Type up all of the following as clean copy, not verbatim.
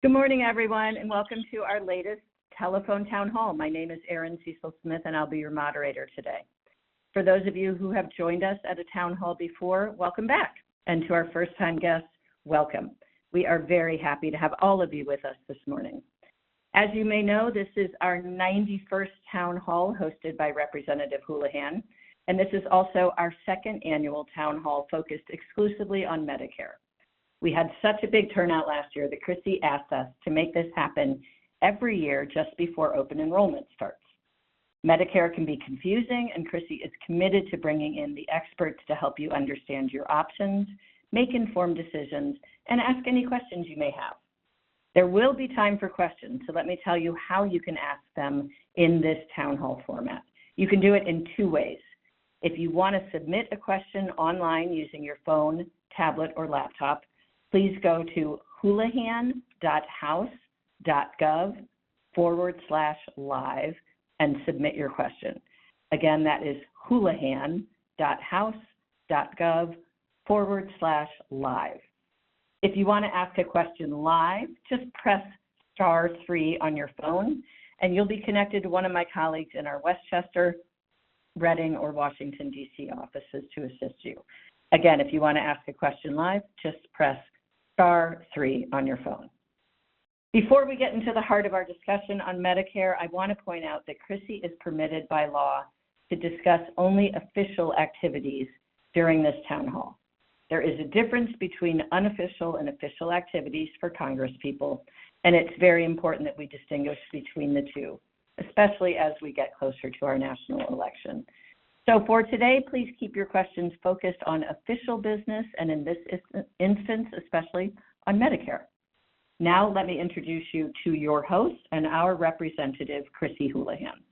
Good morning, everyone, and welcome to our latest telephone town hall. My name is Erin Cecil Smith, and I'll be your moderator today. For those of you who have joined us at a town hall before, welcome back. And to our first-time guests, welcome. We are very happy to have all of you with us this morning. As you may know, this is our 91st town hall hosted by Representative Houlihan, and this is also our second annual town hall focused exclusively on Medicare. We had such a big turnout last year that Chrissy asked us to make this happen every year just before open enrollment starts. Medicare can be confusing, and Chrissy is committed to bringing in the experts to help you understand your options, make informed decisions, and ask any questions you may have. There will be time for questions, so let me tell you how you can ask them in this town hall format. You can do it in two ways. If you want to submit a question online using your phone, tablet, or laptop, please go to houlihan.house.gov/live and submit your question. Again, that is houlihan.house.gov/live. If you want to ask a question live, just press *3 on your phone, and you'll be connected to one of my colleagues in our Westchester, Reading, or Washington, D.C. offices to assist you. Again, if you want to ask a question live, just press *3 on your phone. Before we get into the heart of our discussion on Medicare, I want to point out that Chrissy is permitted by law to discuss only official activities during this town hall. There is a difference between unofficial and official activities for Congresspeople, and it's very important that we distinguish between the two, especially as we get closer to our national election. So for today, please keep your questions focused on official business, and in this instance, especially on Medicare. Now let me introduce you to your host and our representative, Chrissy Houlihan.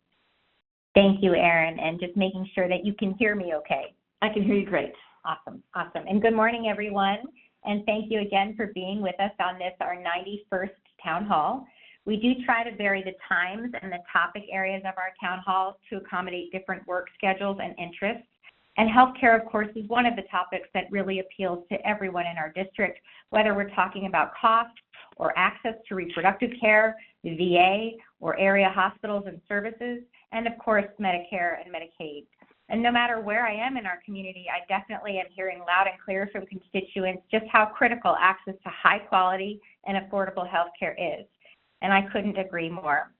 Thank you, Erin, and just making sure that you can hear me okay. I can hear you great. Awesome. And good morning, everyone, and thank you again for being with us on this, our 91st town hall. We do try to vary the times and the topic areas of our town halls to accommodate different work schedules and interests. And healthcare, of course, is one of the topics that really appeals to everyone in our district, whether we're talking about cost or access to reproductive care, the VA, or area hospitals and services, and of course, Medicare and Medicaid. And no matter where I am in our community, I definitely am hearing loud and clear from constituents just how critical access to high quality and affordable healthcare is. And I couldn't agree more.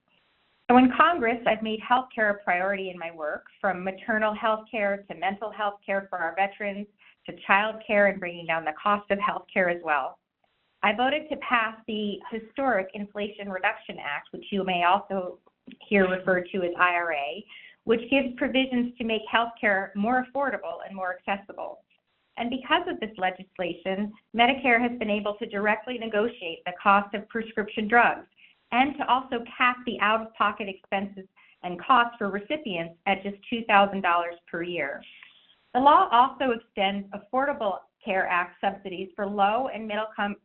So in Congress, I've made healthcare a priority in my work, from maternal health care to mental health care for our veterans to child care and bringing down the cost of healthcare as well. I voted to pass the historic Inflation Reduction Act, which you may also hear referred to as IRA, which gives provisions to make healthcare more affordable and more accessible. And because of this legislation, Medicare has been able to directly negotiate the cost of prescription drugs and to also cap the out-of-pocket expenses and costs for recipients at just $2,000 per year. The law also extends Affordable Care Act subsidies for low and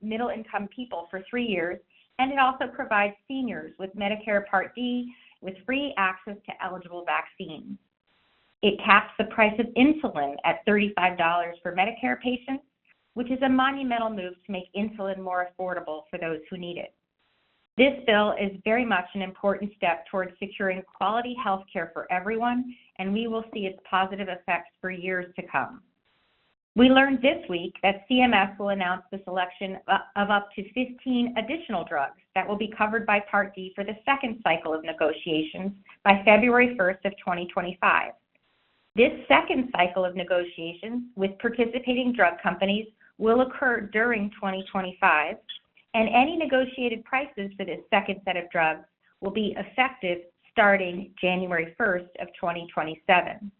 middle-income people for 3 years, and it also provides seniors with Medicare Part D with free access to eligible vaccines. It caps the price of insulin at $35 for Medicare patients, which is a monumental move to make insulin more affordable for those who need it. This bill is very much an important step towards securing quality health care for everyone, and we will see its positive effects for years to come. We learned this week that CMS will announce the selection of up to 15 additional drugs that will be covered by Part D for the second cycle of negotiations by February 1st of 2025. This second cycle of negotiations with participating drug companies will occur during 2025, and any negotiated prices for this second set of drugs will be effective starting January 1st of 2027.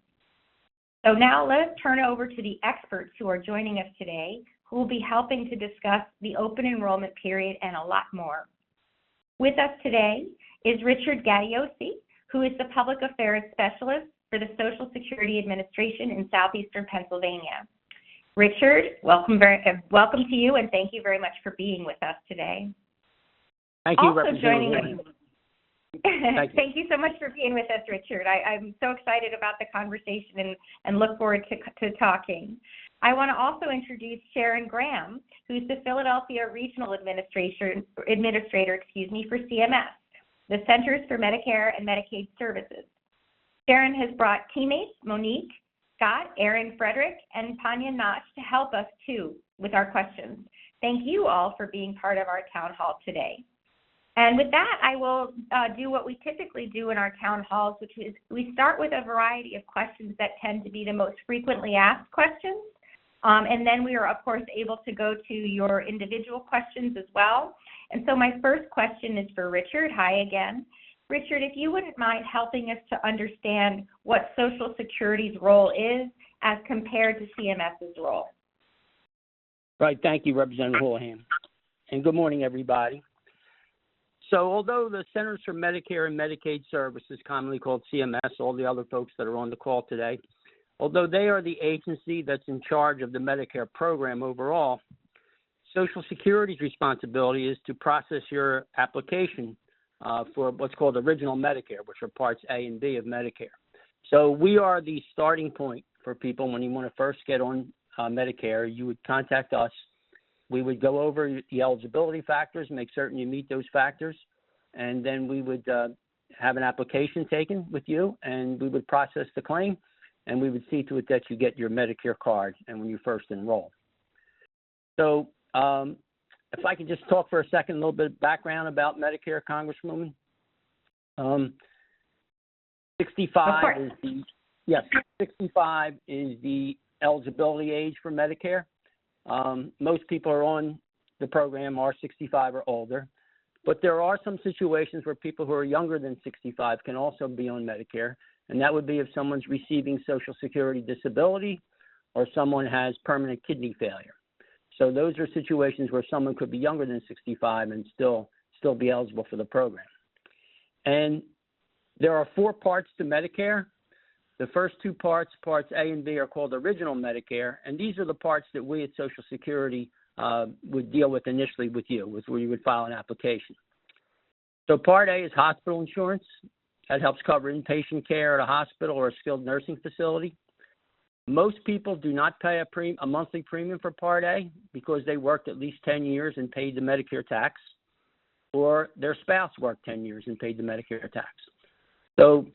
So now let's turn over to the experts who are joining us today, who will be helping to discuss the open enrollment period and a lot more. With us today is Richard Gaudiosi, who is the Public Affairs Specialist for the Social Security Administration in Southeastern Pennsylvania. Richard, welcome to you, and thank you very much for being with us today. Thank you, also joining us. Thank you so much for being with us, Richard. I'm so excited about the conversation and look forward to talking. I want to also introduce Sharon Graham, who's the Philadelphia Regional Administrator for CMS, the Centers for Medicare and Medicaid Services. Sharon has brought teammates Monique, Scott, Aaron, Frederick, and Tanya Notch to help us too with our questions. Thank you all for being part of our town hall today. And with that, I will do what we typically do in our town halls, which is we start with a variety of questions that tend to be the most frequently asked questions. And then we are, of course, able to go to your individual questions as well. And so my first question is for Richard. Hi again. Richard, if you wouldn't mind helping us to understand what Social Security's role is as compared to CMS's role. Right. Thank you, Representative Houlihan. And good morning, everybody. So although the Centers for Medicare and Medicaid Services, commonly called CMS, all the other folks that are on the call today, although they are the agency that's in charge of the Medicare program overall, Social Security's responsibility is to process your application for what's called original Medicare, which are Parts A and B of Medicare. So we are the starting point for people when you want to first get on Medicare. You would contact us. We would go over the eligibility factors, make certain you meet those factors, and then we would have an application taken with you, and we would process the claim, and we would see to it that you get your Medicare card and when you first enroll. So if I could just talk for a second, a little bit of background about Medicare, Congresswoman. 65 is the 65 is the eligibility age for Medicare. Most people are on the program are 65 or older, but there are some situations where people who are younger than 65 can also be on Medicare, and that would be if someone's receiving Social Security disability or someone has permanent kidney failure. So those are situations where someone could be younger than 65 and still be eligible for the program. And there are 4 parts to Medicare. The first 2 parts, Parts A and B, are called Original Medicare, and these are the parts that we at Social Security would deal with initially with you, where you would file an application. So Part A is hospital insurance. That helps cover inpatient care at a hospital or a skilled nursing facility. Most people do not pay a monthly premium for Part A because they worked at least 10 years and paid the Medicare tax, or their spouse worked 10 years and paid the Medicare tax. So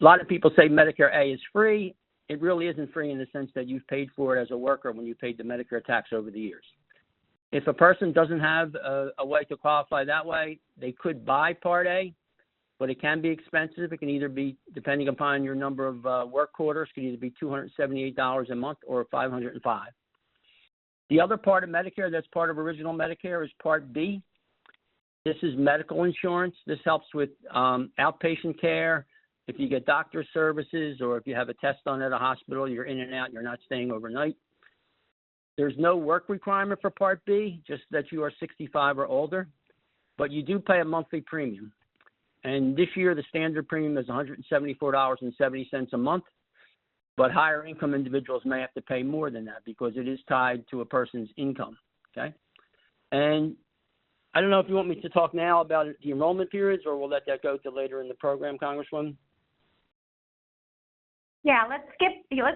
a lot of people say Medicare A is free. It really isn't free in the sense that you've paid for it as a worker when you paid the Medicare tax over the years. If a person doesn't have a way to qualify that way, they could buy Part A, but it can be expensive. It can either be, depending upon your number of work quarters, it can either be $278 a month or $505. The other part of Medicare that's part of Original Medicare is Part B. This is medical insurance. This helps with outpatient care. If you get doctor services or if you have a test done at a hospital, you're in and out, you're not staying overnight. There's no work requirement for Part B, just that you are 65 or older, but you do pay a monthly premium. And this year, the standard premium is $174.70 a month, but higher income individuals may have to pay more than that because it is tied to a person's income, okay? And I don't know if you want me to talk now about the enrollment periods, or we'll let that go to later in the program, Congresswoman. Yeah, let's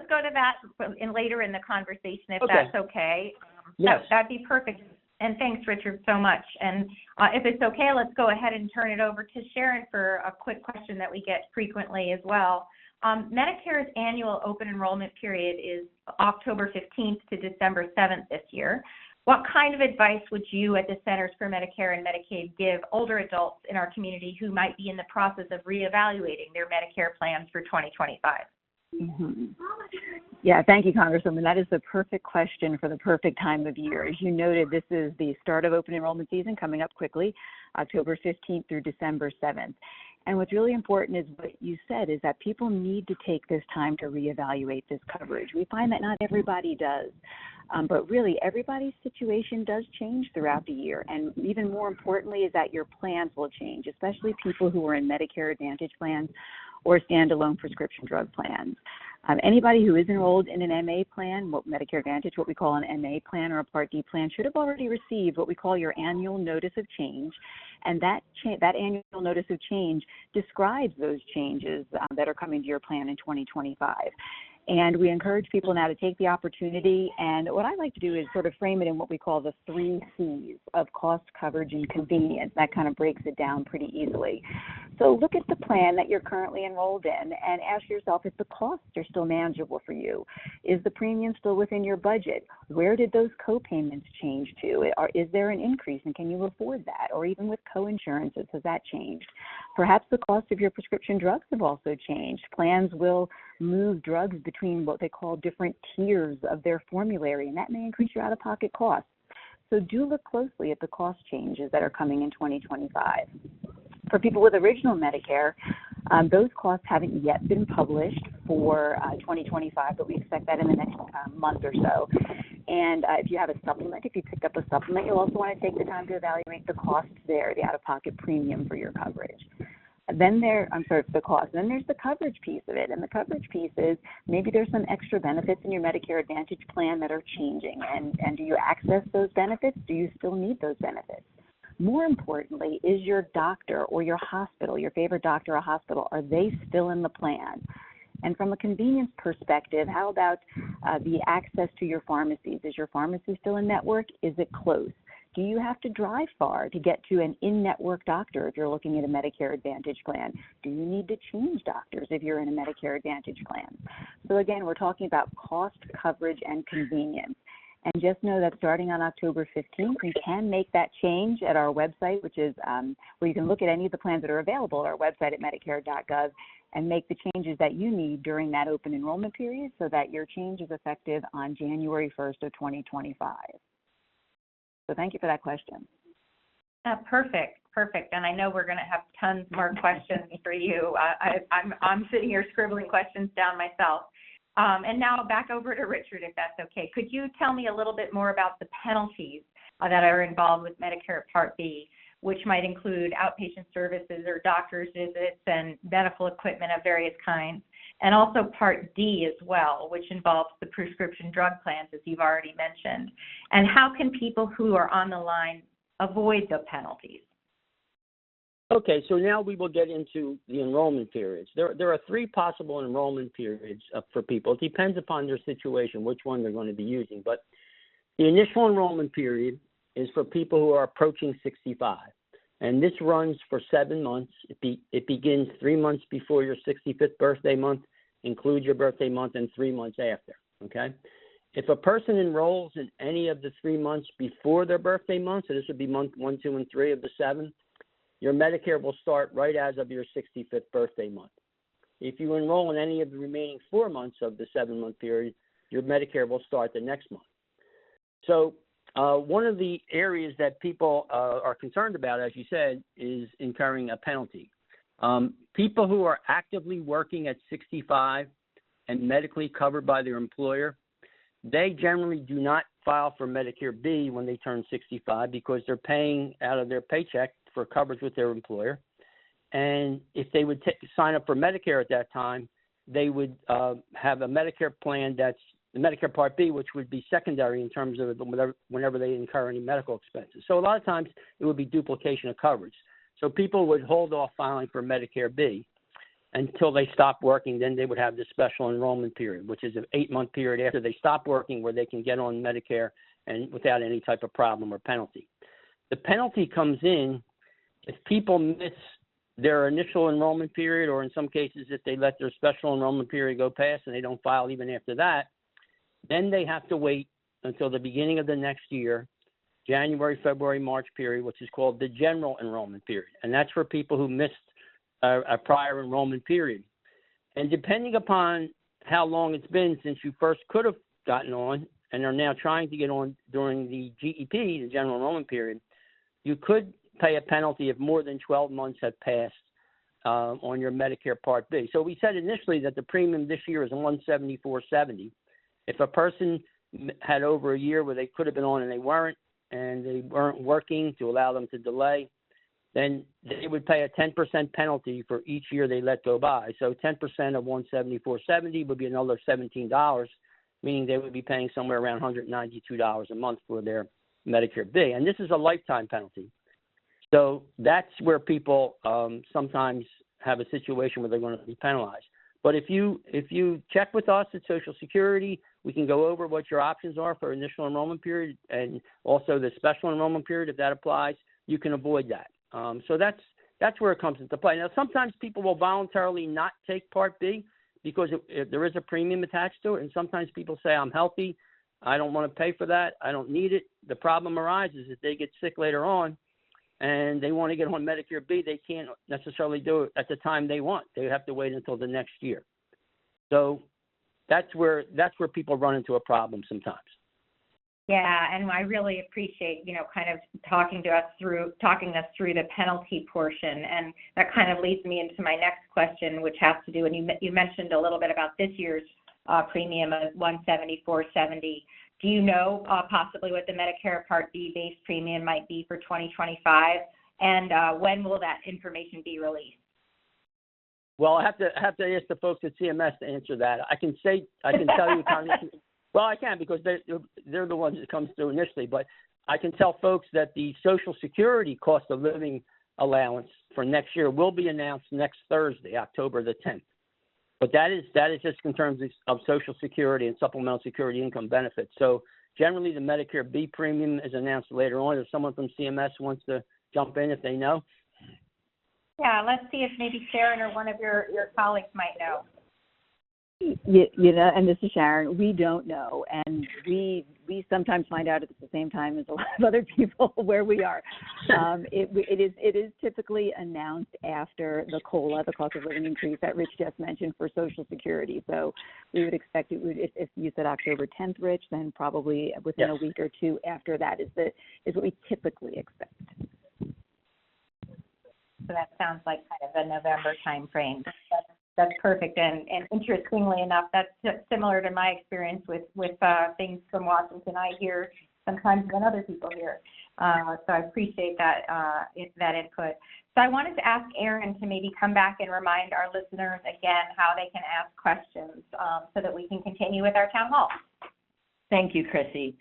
go to that later in the conversation, if that's okay. Yes. That'd be perfect. And thanks, Richard, so much. And if it's okay, let's go ahead and turn it over to Sharon for a quick question that we get frequently as well. Medicare's annual open enrollment period is October 15th to December 7th this year. What kind of advice would you at the Centers for Medicare and Medicaid give older adults in our community who might be in the process of reevaluating their Medicare plans for 2025? Mm-hmm. Yeah, thank you, Congresswoman. That is the perfect question for the perfect time of year. As you noted, this is the start of open enrollment season coming up quickly, October 15th through December 7th. And what's really important is what you said, is that people need to take this time to reevaluate this coverage. We find that not everybody does, but really everybody's situation does change throughout the year. And even more importantly is that your plans will change, especially people who are in Medicare Advantage plans or standalone prescription drug plans. Anybody who is enrolled in an MA plan, Medicare Advantage, what we call an MA plan or a Part D plan, should have already received what we call your annual notice of change. And that annual notice of change describes those changes that are coming to your plan in 2025. And we encourage people now to take the opportunity. And what I like to do is sort of frame it in what we call the 3 C's of cost, coverage, and convenience. That kind of breaks it down pretty easily. So look at the plan that you're currently enrolled in and ask yourself if the costs are still manageable for you. Is the premium still within your budget? Where did those co-payments change to? Or is there an increase, and can you afford that? Or even with co-insurances, has that changed? Perhaps the cost of your prescription drugs have also changed. Plans will move drugs between what they call different tiers of their formulary, and that may increase your out-of-pocket costs. So do look closely at the cost changes that are coming in 2025. For people with original Medicare, those costs haven't yet been published for 2025, but we expect that in the next month or so. And if you have a supplement, if you picked up a supplement, you'll also want to take the time to evaluate the costs there, the out-of-pocket premium for your coverage. Then the cost. Then there's the coverage piece of it. And the coverage piece is maybe there's some extra benefits in your Medicare Advantage plan that are changing. And do you access those benefits? Do you still need those benefits? More importantly, is your doctor or your hospital, your favorite doctor or hospital, are they still in the plan? And from a convenience perspective, how about the access to your pharmacies? Is your pharmacy still in network? Is it close? Do you have to drive far to get to an in-network doctor if you're looking at a Medicare Advantage plan? Do you need to change doctors if you're in a Medicare Advantage plan? So again, we're talking about cost, coverage, and convenience. And just know that starting on October 15th, you can make that change at our website, which is where you can look at any of the plans that are available at our website at medicare.gov and make the changes that you need during that open enrollment period so that your change is effective on January 1st of 2025. So thank you for that question. Perfect. And I know we're going to have tons more questions for you. I'm sitting here scribbling questions down myself. And now back over to Richard, if that's okay. Could you tell me a little bit more about the penalties that are involved with Medicare Part B, which might include outpatient services or doctor's visits and medical equipment of various kinds, and also Part D as well, which involves the prescription drug plans, as you've already mentioned. And how can people who are on the line avoid the penalties? Okay, so now we will get into the enrollment periods. There are 3 possible enrollment periods for people. It depends upon their situation, which one they're going to be using. But the initial enrollment period is for people who are approaching 65. And this runs for 7 months. It begins 3 months before your 65th birthday month, includes your birthday month, and 3 months after, okay? If a person enrolls in any of the 3 months before their birthday month, so this would be month 1, 2, and 3 of the 7, your Medicare will start right as of your 65th birthday month. If you enroll in any of the remaining 4 months of the 7-month period, your Medicare will start the next month. So one of the areas that people are concerned about, as you said, is incurring a penalty. People who are actively working at 65 and medically covered by their employer, they generally do not file for Medicare B when they turn 65 because they're paying out of their paycheck for coverage with their employer. And if they would sign up for Medicare at that time, they would have a Medicare plan that's the Medicare Part B, which would be secondary in terms of whenever they incur any medical expenses. So a lot of times it would be duplication of coverage. So people would hold off filing for Medicare B until they stop working. Then they would have the special enrollment period, which is an 8-month period after they stop working where they can get on Medicare and without any type of problem or penalty. The penalty comes in if people miss their initial enrollment period, or in some cases, if they let their special enrollment period go past and they don't file even after that, then they have to wait until the beginning of the next year, January, February, March period, which is called the general enrollment period. And that's for people who missed a prior enrollment period. And depending upon how long it's been since you first could have gotten on and are now trying to get on during the GEP, the general enrollment period, you could pay a penalty if more than 12 months have passed on your Medicare Part B. So we said initially that the premium this year is $174.70. If a person had over a year where they could have been on and they weren't working to allow them to delay, then they would pay a 10% penalty for each year they let go by. So 10% of $174.70 would be another $17, meaning they would be paying somewhere around $192 a month for their Medicare B. And this is a lifetime penalty. So that's where people sometimes have a situation where they're going to be penalized. But if you check with us at Social Security, we can go over what your options are for initial enrollment period and also the special enrollment period. If that applies, you can avoid that. So that's where it comes into play. Now, sometimes people will voluntarily not take Part B because there is a premium attached to it, and sometimes people say, I'm healthy, I don't want to pay for that, I don't need it. The problem arises if they get sick later on and they want to get on Medicare B, they can't necessarily do it at the time they want. They have to wait until the next year. So that's where people run into a problem sometimes. Yeah, and I really appreciate, kind of talking us through the penalty portion, and that kind of leads me into my next question, which has to do, and you mentioned a little bit about this year's premium of $174.70. Do you know possibly what the Medicare Part B base premium might be for 2025, and when will that information be released? Well, I have to ask the folks at CMS to answer that. I can tell you, Congressman. Well, I can because they're the ones that comes through initially. But I can tell folks that the Social Security cost of living allowance for next year will be announced next Thursday, October the 10th. But that is just in terms of Social Security and supplemental security income benefits. So generally, the Medicare B premium is announced later on. If someone from CMS wants to jump in, if they know. Yeah, let's see if maybe Sharon or one of your colleagues might know. And this is Sharon. We don't know, and we sometimes find out at the same time as a lot of other people where we are. It is typically announced after the COLA, the cost of living increase that Rich just mentioned for Social Security. So we would expect it would, if you said October 10th, Rich, then probably within a week or two after that is what we typically expect. So that sounds like kind of a November time frame. That's perfect. And interestingly enough, that's similar to my experience with things from Washington. I hear sometimes than other people hear. So I appreciate that input. So I wanted to ask Erin to maybe come back and remind our listeners again how they can ask questions so that we can continue with our town hall. Thank you, Chrissy.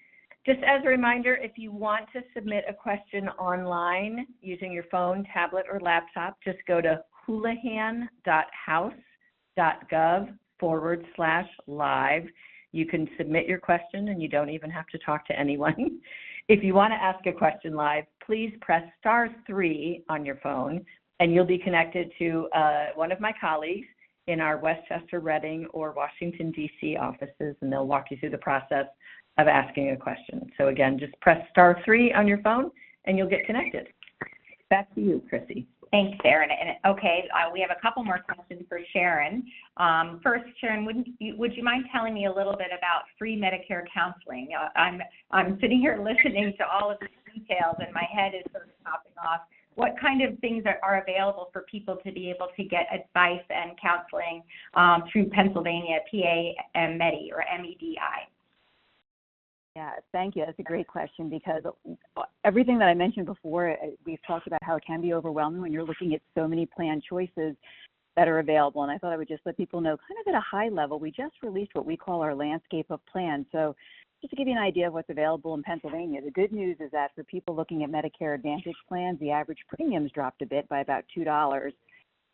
Just as a reminder, if you want to submit a question online using your phone, tablet, or laptop, just go to houlihan.house.gov/live. You can submit your question and you don't even have to talk to anyone. If you want to ask a question live, please press *3 on your phone and you'll be connected to one of my colleagues in our Westchester, Reading, or Washington, D.C. offices, and they'll walk you through the process of asking a question. So again, just press *3 on your phone and you'll get connected. Back to you, Chrissy. Thanks, Sharon. And okay, we have a couple more questions for Sharon. First, Sharon, would you mind telling me a little bit about free Medicare counseling? I'm sitting here listening to all of these details, and my head is sort of popping off. What kind of things are available for people to be able to get advice and counseling through Pennsylvania PA and Medi or MEDI? Yeah, thank you. That's a great question because everything that I mentioned before, we've talked about how it can be overwhelming when you're looking at so many plan choices that are available. And I thought I would just let people know kind of at a high level, we just released what we call our landscape of plans. So just to give you an idea of what's available in Pennsylvania, the good news is that for people looking at Medicare Advantage plans, the average premiums dropped a bit by about $2.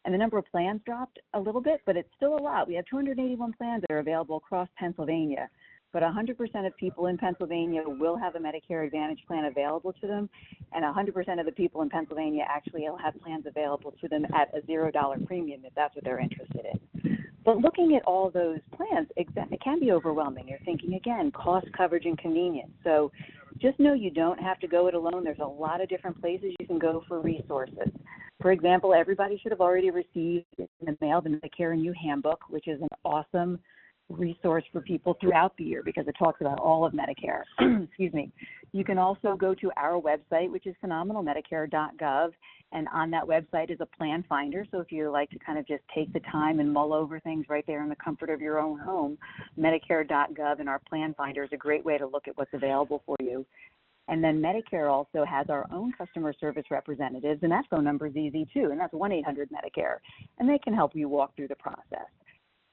And the number of plans dropped a little bit, but it's still a lot. We have 281 plans that are available across Pennsylvania. But 100% of people in Pennsylvania will have a Medicare Advantage plan available to them, and 100% of the people in Pennsylvania actually will have plans available to them at a $0 premium if that's what they're interested in. But looking at all those plans, it can be overwhelming. You're thinking, again, cost, coverage, and convenience. So just know you don't have to go it alone. There's a lot of different places you can go for resources. For example, everybody should have already received in the mail the Medicare and You Handbook, which is an awesome resource for people throughout the year because it talks about all of Medicare. Excuse me. You can also go to our website, which is phenomenal, medicare.gov, and on that website is a plan finder. So if you like to kind of just take the time and mull over things right there in the comfort of your own home, medicare.gov and our plan finder is a great way to look at what's available for you. And then Medicare also has our own customer service representatives, and that phone number is easy too, and that's 1-800-MEDICARE, and they can help you walk through the process.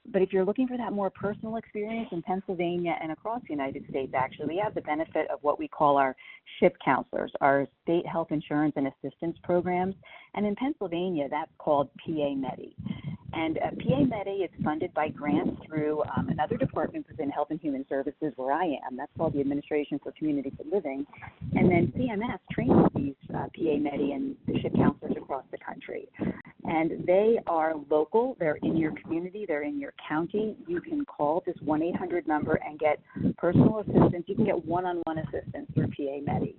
But if you're looking for that more personal experience in Pennsylvania and across the United States, actually, we have the benefit of what we call our SHIP counselors, our state health insurance and assistance programs. And in Pennsylvania, that's called PA Medi. And PA Medi is funded by grants through another department within Health and Human Services where I am. That's called the Administration for Community Living. And then CMS trains these PA Medi and the SHIP counselors across the country. And they are local. They're in your community. They're in your county. You can call this 1-800 number and get personal assistance. You can get one-on-one assistance through PA Medi.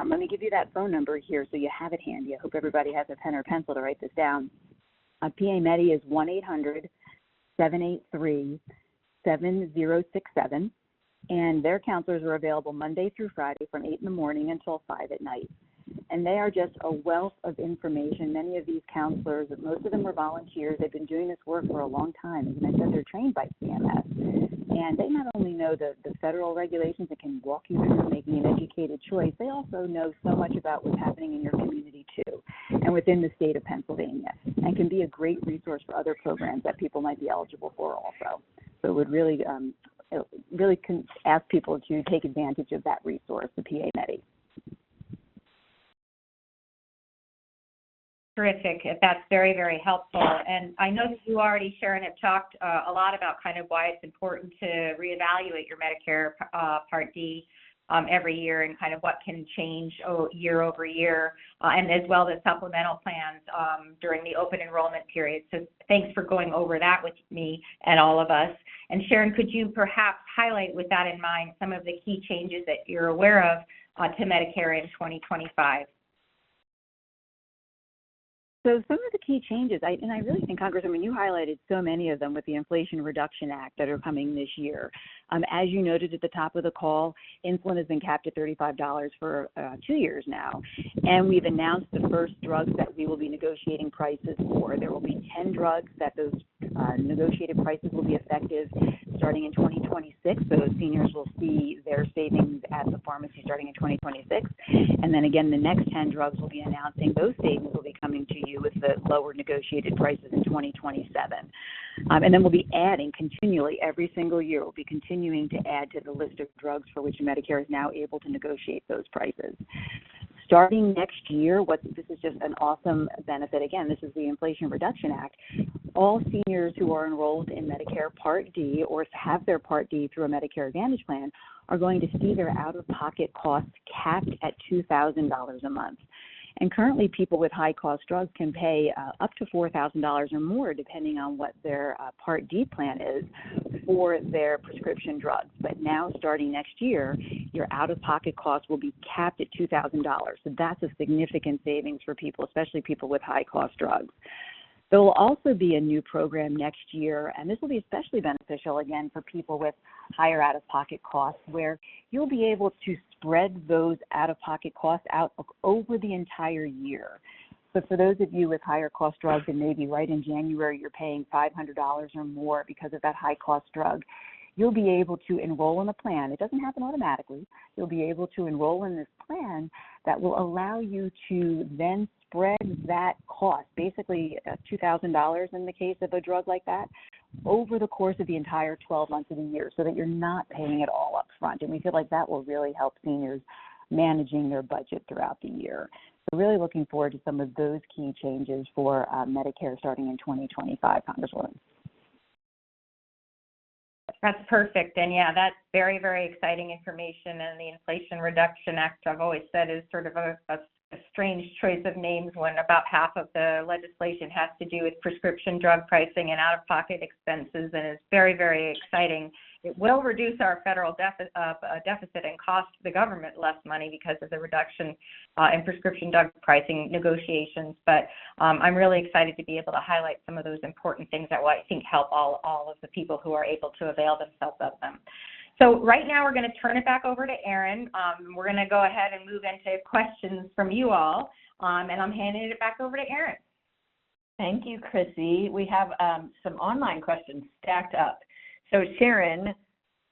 Let me give you that phone number here so you have it handy. I hope everybody has a pen or pencil to write this down. PA Medi is 1-800-783-7067, and their counselors are available Monday through Friday from 8 in the morning until 5 at night. And they are just a wealth of information. Many of these counselors, most of them are volunteers. They've been doing this work for a long time. As I said, they're trained by CMS. And they not only know the federal regulations that can walk you through making an educated choice, they also know so much about what's happening in your community too, and within the state of Pennsylvania, and can be a great resource for other programs that people might be eligible for also. So it would really ask people to take advantage of that resource, the PA Medi. Terrific. That's very, very helpful. And I know that you already, Sharon, have talked a lot about kind of why it's important to reevaluate your Medicare Part D every year and kind of what can change year over year, and as well as supplemental plans during the open enrollment period. So thanks for going over that with me and all of us. And Sharon, could you perhaps highlight with that in mind some of the key changes that you're aware of to Medicare in 2025? So some of the key changes, I really think, Congresswoman, you highlighted so many of them with the Inflation Reduction Act that are coming this year. As you noted at the top of the call, insulin has been capped at $35 for 2 years now, and we've announced the first drugs that we will be negotiating prices for. There will be 10 drugs that those negotiated prices will be effective starting in 2026, so seniors will see their savings at the pharmacy starting in 2026. And then again, the next 10 drugs will be announcing those savings will be coming to you with the lower negotiated prices in 2027. And then we'll be adding continually every single year. We'll be continuing to add to the list of drugs for which Medicare is now able to negotiate those prices. Starting next year, this is just an awesome benefit. Again, this is the Inflation Reduction Act. All seniors who are enrolled in Medicare Part D or have their Part D through a Medicare Advantage plan are going to see their out-of-pocket costs capped at $2,000 a month. And currently, people with high-cost drugs can pay up to $4,000 or more, depending on what their Part D plan is for their prescription drugs. But now, starting next year, your out-of-pocket costs will be capped at $2,000. So that's a significant savings for people, especially people with high-cost drugs. There will also be a new program next year, and this will be especially beneficial, again, for people with higher out-of-pocket costs, where you'll be able to spread those out-of-pocket costs out over the entire year. So for those of you with higher cost drugs, and maybe right in January you're paying $500 or more because of that high-cost drug, you'll be able to enroll in a plan. It doesn't happen automatically. You'll be able to enroll in this plan that will allow you to then spread that cost, basically $2,000 in the case of a drug like that, over the course of the entire 12 months of the year so that you're not paying it all up front. And we feel like that will really help seniors managing their budget throughout the year. So really looking forward to some of those key changes for Medicare starting in 2025, Congresswoman. That's perfect. And yeah, that's very, very exciting information. And the Inflation Reduction Act, I've always said, is sort of a strange choice of names when about half of the legislation has to do with prescription drug pricing and out-of-pocket expenses, and it's very, very exciting. It will reduce our federal deficit and cost the government less money because of the reduction in prescription drug pricing negotiations, but I'm really excited to be able to highlight some of those important things that will, I think, help all of the people who are able to avail themselves of them. So right now we're going to turn it back over to Erin. We're going to go ahead and move into questions from you all, and I'm handing it back over to Erin. Thank you, Chrissy. We have some online questions stacked up. So Sharon,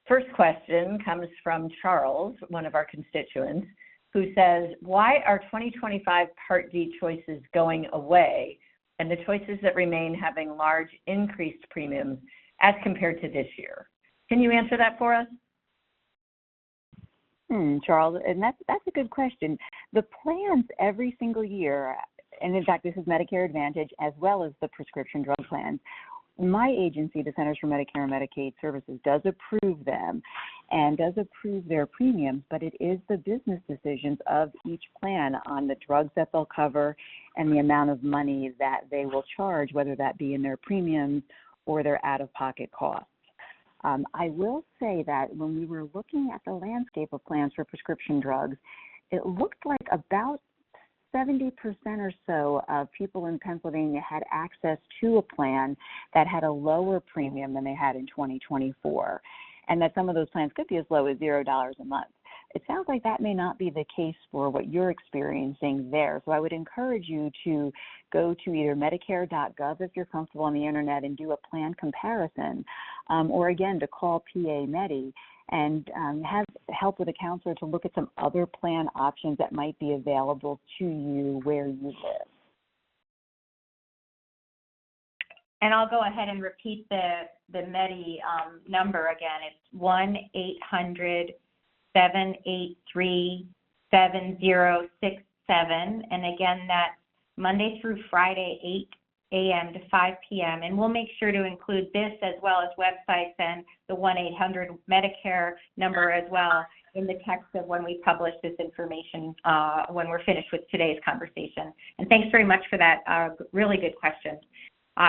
first question comes from Charles, one of our constituents, who says, why are 2025 Part D choices going away and the choices that remain having large increased premiums as compared to this year? Can you answer that for us? Charles, and that's a good question. The plans every single year and in fact, this is Medicare Advantage as well as the prescription drug plans. My agency, the Centers for Medicare and Medicaid Services, does approve them and does approve their premiums, but it is the business decisions of each plan on the drugs that they'll cover and the amount of money that they will charge, whether that be in their premiums or their out-of-pocket costs. I will say that when we were looking at the landscape of plans for prescription drugs, it looked like about 70% or so of people in Pennsylvania had access to a plan that had a lower premium than they had in 2024, and that some of those plans could be as low as $0 a month. It sounds like that may not be the case for what you're experiencing there. So I would encourage you to go to either Medicare.gov if you're comfortable on the internet and do a plan comparison, or again, to call PA Medi and have help with a counselor to look at some other plan options that might be available to you where you live. And I'll go ahead and repeat the Medi number again. It's 1-800-783-7067. And again, that's Monday through Friday, 8 a.m. to 5 p.m. And we'll make sure to include this as well as websites and the 1-800-Medicare number as well in the text of when we publish this information when we're finished with today's conversation. And thanks very much for that really good question.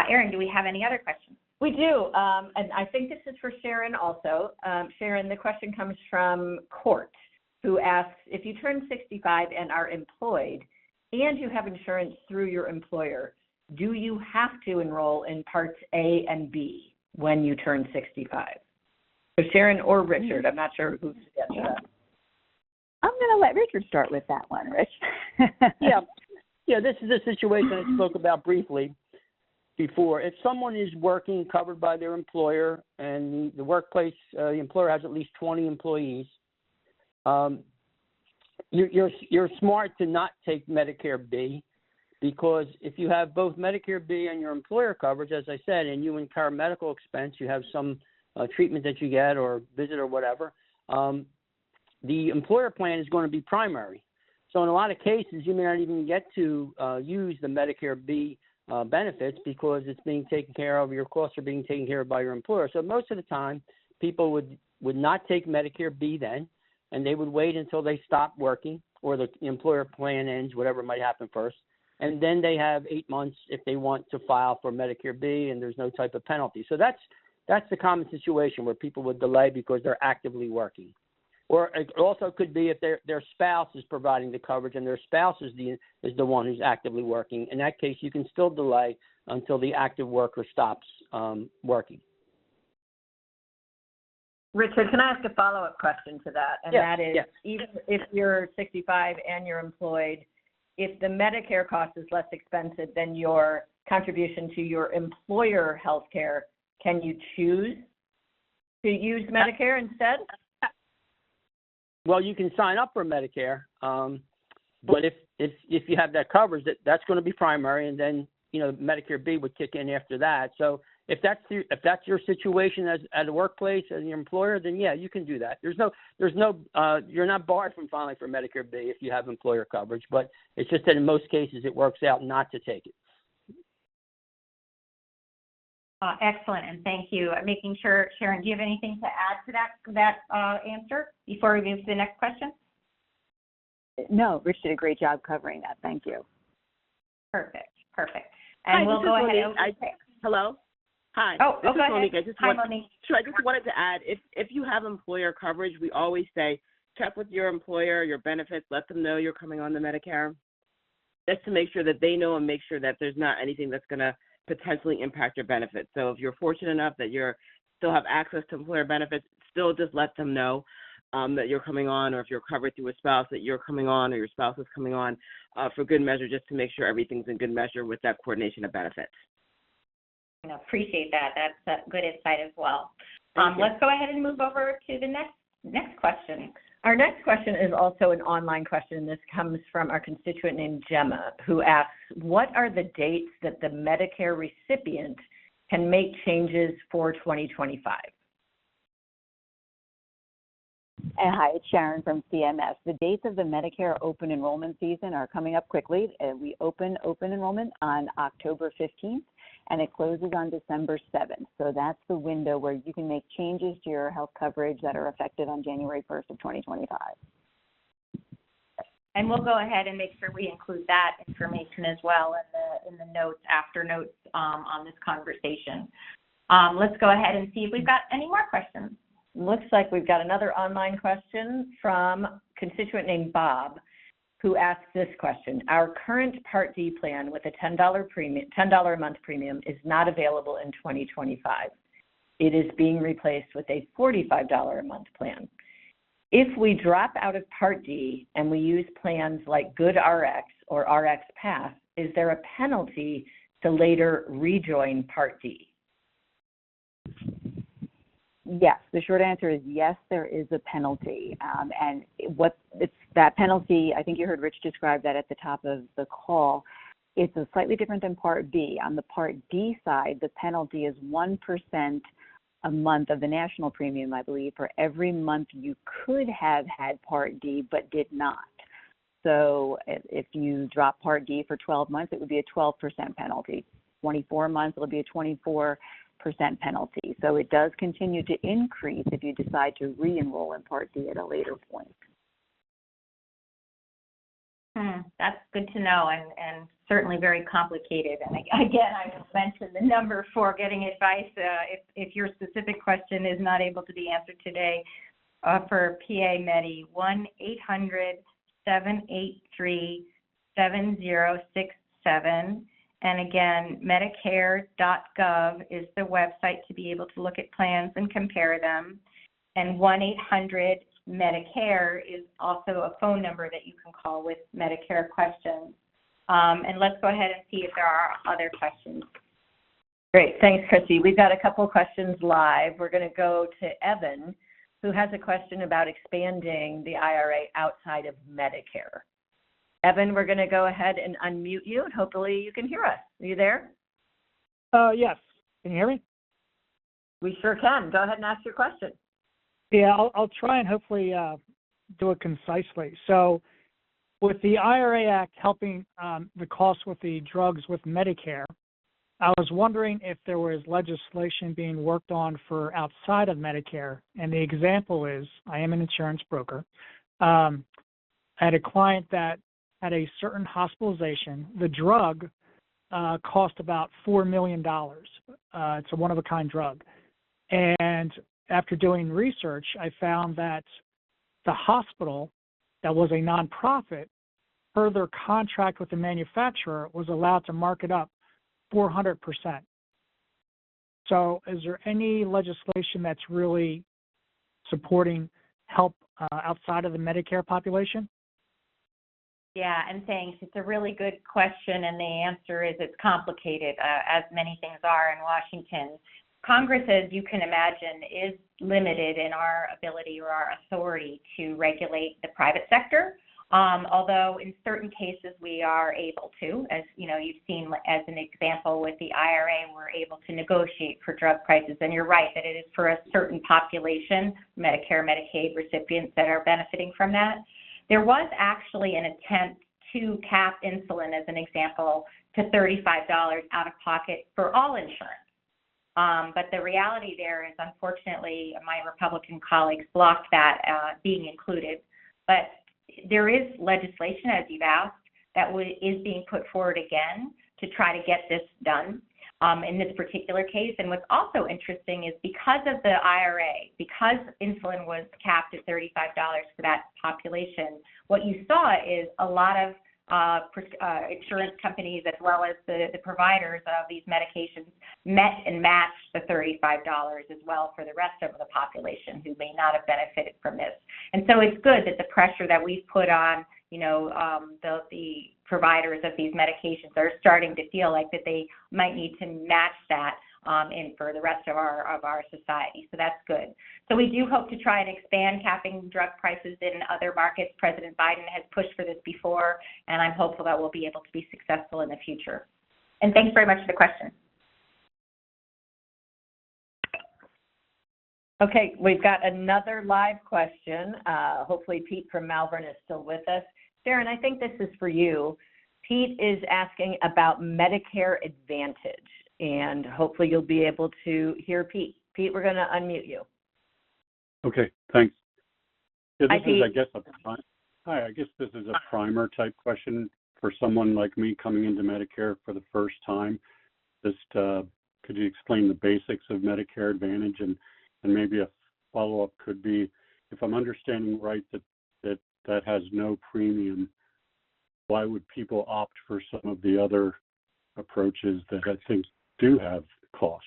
Erin, do we have any other questions? We do, and I think this is for Sharon also. Sharon, the question comes from Court, who asks, if you turn 65 and are employed and you have insurance through your employer, do you have to enroll in Parts A and B when you turn 65? So Sharon or Richard, I'm not sure who's to get to that. I'm going to let Richard start with that one, Rich. Yeah, this is a situation I spoke about briefly before. If someone is working covered by their employer and the workplace, the employer has at least 20 employees, you're smart to not take Medicare B, because if you have both Medicare B and your employer coverage, as I said, and you incur medical expense, you have some treatment that you get or visit or whatever, the employer plan is going to be primary. So in a lot of cases, you may not even get to use the Medicare B benefits because it's being taken care of, your costs are being taken care of by your employer. So most of the time, people would not take Medicare B then, and they would wait until they stop working or the employer plan ends, whatever might happen first. And then they have 8 months if they want to file for Medicare B, and there's no type of penalty. So that's the common situation where people would delay because they're actively working. Or it also could be if their spouse is providing the coverage and their spouse is the one who's actively working. In that case, you can still delay until the active worker stops working. Richard, can I ask a follow-up question to that? And that is, even if you're 65 and you're employed, if the Medicare cost is less expensive than your contribution to your employer health care, can you choose to use Medicare instead? Well, you can sign up for Medicare, but if you have that coverage, that's going to be primary, and then Medicare B would kick in after that. So if that's your situation at a workplace as your employer, then yeah, you can do that. There's no you're not barred from filing for Medicare B if you have employer coverage, but it's just that in most cases it works out not to take it. Excellent, and thank you. Making sure, Sharon, do you have anything to add to that answer before we move to the next question? No, Rich did a great job covering that. Thank you. Perfect. And we'll go ahead. Hello. Hi. This is Monique. Monique. Sure. I just wanted to add, if you have employer coverage, we always say check with your employer, your benefits, let them know you're coming on the Medicare, just to make sure that they know and make sure that there's not anything that's going to potentially impact your benefits. So if you're fortunate enough that you're still have access to employer benefits, still just let them know that you're coming on, or if you're covered through a spouse that you're coming on or your spouse is coming on for good measure, just to make sure everything's in good measure with that coordination of benefits. I appreciate that. That's a good insight as well. Let's go ahead and move over to the next question. Our next question is also an online question. This comes from our constituent named Gemma, who asks, what are the dates that the Medicare recipient can make changes for 2025? Hi, it's Sharon from CMS. The dates of the Medicare open enrollment season are coming up quickly. We open enrollment on October 15th, and it closes on December 7th. So that's the window where you can make changes to your health coverage that are effective on January 1st of 2025. And we'll go ahead and make sure we include that information as well in the notes, after notes on this conversation. Let's go ahead and see if we've got any more questions. Looks like we've got another online question from a constituent named Bob, who asks this question. Our current Part D plan with a $10 a month premium is not available in 2025. It is being replaced with a $45 a month plan. If we drop out of Part D and we use plans like GoodRx or RX Pass, is there a penalty to later rejoin Part D? Yes, the short answer is yes, there is a penalty. And it's that penalty, I think you heard Rich describe that at the top of the call. It's a slightly different than Part B. On the Part D side, the penalty is 1% a month of the national premium, I believe, for every month you could have had Part D but did not. So if you drop Part D for 12 months, it would be a 12% penalty. 24 months, it'll be a 24% penalty. So it does continue to increase if you decide to re-enroll in Part D at a later point. That's good to know, and certainly very complicated. And again, I will mention the number for getting advice if your specific question is not able to be answered today for PA Medi, 1-800-783-7067. And again, Medicare.gov is the website to be able to look at plans and compare them. And 1-800-Medicare is also a phone number that you can call with Medicare questions. And let's go ahead and see if there are other questions. Great. Thanks, Chrissy. We've got a couple questions live. We're going to go to Evan, who has a question about expanding the IRA outside of Medicare. Evan, we're going to go ahead and unmute you, and hopefully you can hear us. Are you there? Yes. Can you hear me? We sure can. Go ahead and ask your question. Yeah, I'll try and hopefully do it concisely. So with the IRA Act helping the cost with the drugs with Medicare, I was wondering if there was legislation being worked on for outside of Medicare. And the example is, I am an insurance broker. I had a client that had a certain hospitalization. The drug cost about $4 million. It's a one-of-a-kind drug. And after doing research, I found that the hospital that was a nonprofit, per their contract with the manufacturer, was allowed to mark it up 400%. So is there any legislation that's really supporting help outside of the Medicare population? Yeah, and thanks. It's a really good question, and the answer is it's complicated, as many things are in Washington. Congress, as you can imagine, is limited in our ability or our authority to regulate the private sector, although in certain cases we are able to. As you know, you've seen as an example with the IRA, we're able to negotiate for drug prices, and you're right that it is for a certain population, Medicare, Medicaid recipients that are benefiting from that. There was actually an attempt to cap insulin, as an example, to $35 out of pocket for all insurance. But the reality there is, unfortunately, my Republican colleagues blocked that being included. But there is legislation, as you've asked, that is being put forward again to try to get this done in this particular case. And what's also interesting is because of the IRA, because insulin was capped at $35 for that population, what you saw is a lot of insurance companies as well as the providers of these medications met and matched the $35 as well for the rest of the population who may not have benefited from this. And so it's good that the pressure that we've put on, the providers of these medications are starting to feel like that they might need to match that in for the rest of our society. So that's good. So we do hope to try and expand capping drug prices in other markets. President Biden has pushed for this before, and I'm hopeful that we'll be able to be successful in the future. And thanks very much for the question. Okay, we've got another live question. Hopefully Pete from Malvern is still with us. Sharon, I think this is for you. Pete is asking about Medicare Advantage, and hopefully you'll be able to hear Pete. Pete, we're going to unmute you. Okay, thanks. Yeah, Hi, Pete. I guess this is a primer type question for someone like me coming into Medicare for the first time. Just could you explain the basics of Medicare Advantage, and maybe a follow-up could be, if I'm understanding right, that has no premium, why would people opt for some of the other approaches that I think do have cost?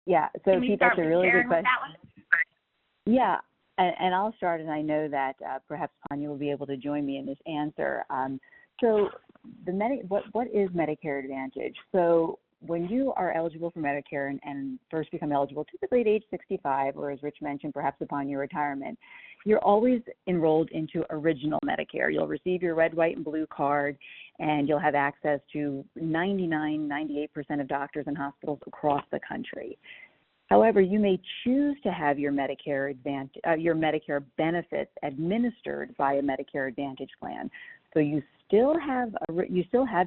Yeah, so Pete, that's a really good question. Yeah, and I'll start, and I know that perhaps Tanya will be able to join me in this answer. So what is Medicare Advantage? So when you are eligible for Medicare and first become eligible, typically at age 65, or as Rich mentioned, perhaps upon your retirement, you're always enrolled into Original Medicare. You'll receive your red, white, and blue card, and you'll have access to 98% of doctors and hospitals across the country. However, you may choose to have your Medicare benefits administered by a Medicare Advantage plan. So you still have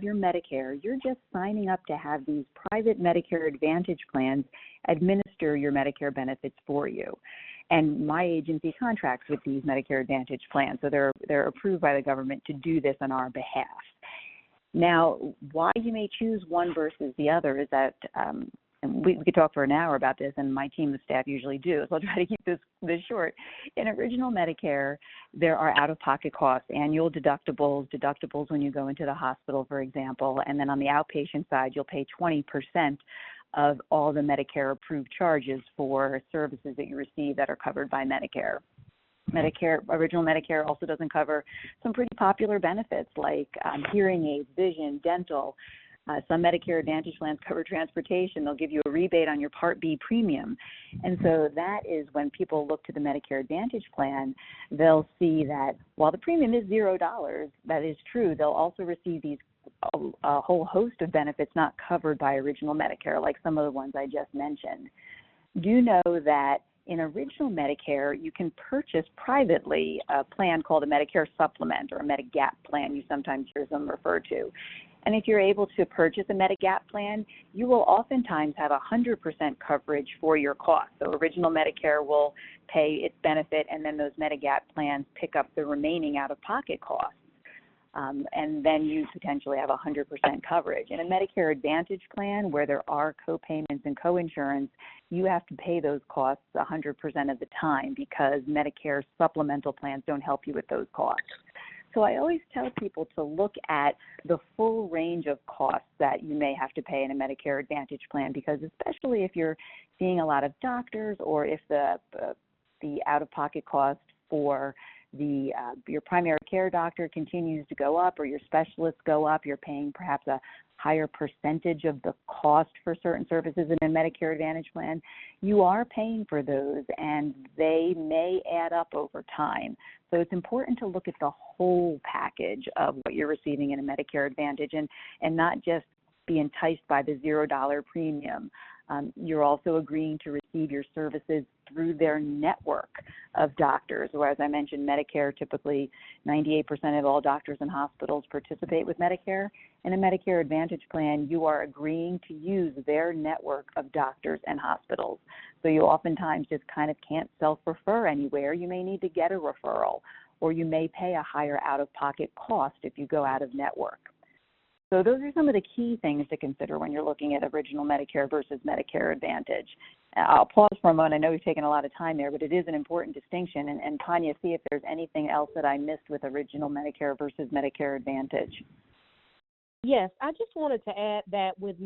your Medicare. You're just signing up to have these private Medicare Advantage plans administer your Medicare benefits for you. And my agency contracts with these Medicare Advantage plans, so they're approved by the government to do this on our behalf. Now, why you may choose one versus the other is that, and we could talk for an hour about this, and my team of staff usually do, so I'll try to keep this short. In Original Medicare, there are out-of-pocket costs, annual deductibles when you go into the hospital, for example, and then on the outpatient side, you'll pay 20% of all the Medicare-approved charges for services that you receive that are covered by Medicare. Original Medicare also doesn't cover some pretty popular benefits like hearing aids, vision, dental. Some Medicare Advantage plans cover transportation. They'll give you a rebate on your Part B premium. And so that is when people look to the Medicare Advantage plan, they'll see that while the premium is $0, that is true, they'll also receive these a whole host of benefits not covered by Original Medicare, like some of the ones I just mentioned. Do know that in Original Medicare, you can purchase privately a plan called a Medicare Supplement, or a Medigap plan, you sometimes hear them refer to. And if you're able to purchase a Medigap plan, you will oftentimes have 100% coverage for your cost. So Original Medicare will pay its benefit, and then those Medigap plans pick up the remaining out-of-pocket costs. And then you potentially have 100% coverage. In a Medicare Advantage plan where there are co-payments and co-insurance, you have to pay those costs 100% of the time because Medicare supplemental plans don't help you with those costs. So I always tell people to look at the full range of costs that you may have to pay in a Medicare Advantage plan, because especially if you're seeing a lot of doctors, or if the out-of-pocket cost for your primary care doctor continues to go up, or your specialists go up, you're paying perhaps a higher percentage of the cost for certain services in a Medicare Advantage plan, you are paying for those, and they may add up over time. So it's important to look at the whole package of what you're receiving in a Medicare Advantage, and not just be enticed by the $0 premium. You're also agreeing to receive your services through their network of doctors. Or as I mentioned, Medicare, typically 98% of all doctors and hospitals participate with Medicare. In a Medicare Advantage plan, you are agreeing to use their network of doctors and hospitals. So you oftentimes just kind of can't self-refer anywhere. You may need to get a referral, or you may pay a higher out-of-pocket cost if you go out of network. So those are some of the key things to consider when you're looking at Original Medicare versus Medicare Advantage. I'll pause for a moment. I know we've taken a lot of time there, but it is an important distinction. And Tanya, see if there's anything else that I missed with Original Medicare versus Medicare Advantage. Yes, I just wanted to add that with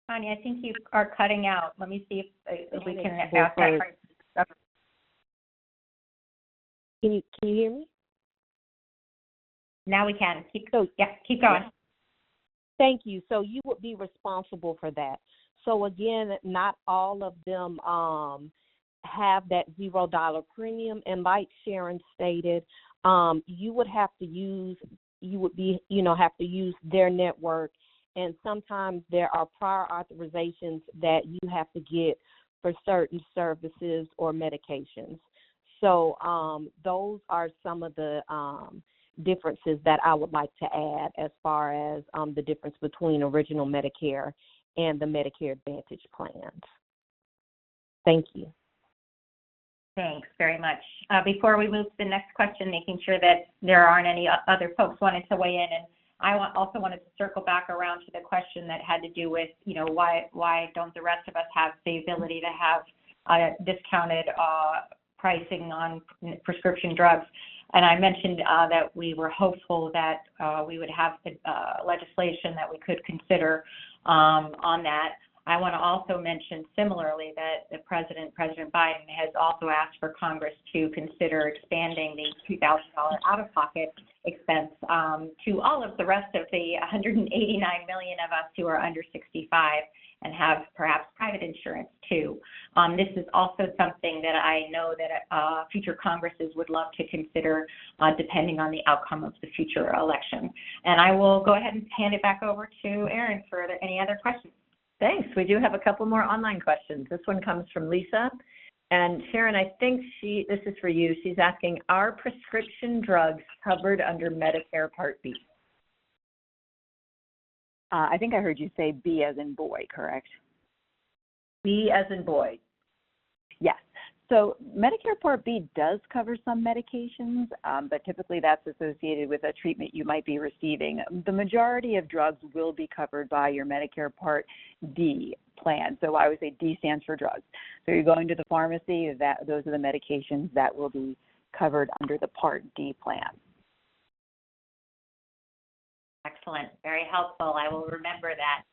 Tanya, I think you are cutting out. Let me see if we can ask that. Can you hear me? Now we can. Keep going. Thank you. So you would be responsible for that. So again, not all of them have that $0 premium, and like Sharon stated, you would have to use you would be, have to use their network. And sometimes there are prior authorizations that you have to get for certain services or medications. So those are some of the differences that I would like to add as far as the difference between original Medicare and the Medicare Advantage plans. Thank you. Thanks very much. Before we move to the next question, making sure that there aren't any other folks wanting to weigh in, and I also wanted to circle back around to the question that had to do with, why don't the rest of us have the ability to have discounted pricing on prescription drugs? And I mentioned that we were hopeful that we would have legislation that we could consider on that. I want to also mention similarly that the President Biden, has also asked for Congress to consider expanding the $2,000 out-of-pocket expense to all of the rest of the 189 million of us who are under 65 and have perhaps private insurance too. This is also something that I know that future Congresses would love to consider depending on the outcome of the future election. And I will go ahead and hand it back over to Erin for any other questions. Thanks. We do have a couple more online questions. This one comes from Lisa. And Sharon, I think this is for you. She's asking, are prescription drugs covered under Medicare Part B? I think I heard you say B as in boy, correct? B as in boy. Yes. So Medicare Part B does cover some medications, but typically that's associated with a treatment you might be receiving. The majority of drugs will be covered by your Medicare Part D plan. So I would say D stands for drugs. So you're going to the pharmacy, those are the medications that will be covered under the Part D plan. Excellent. Very helpful. I will remember that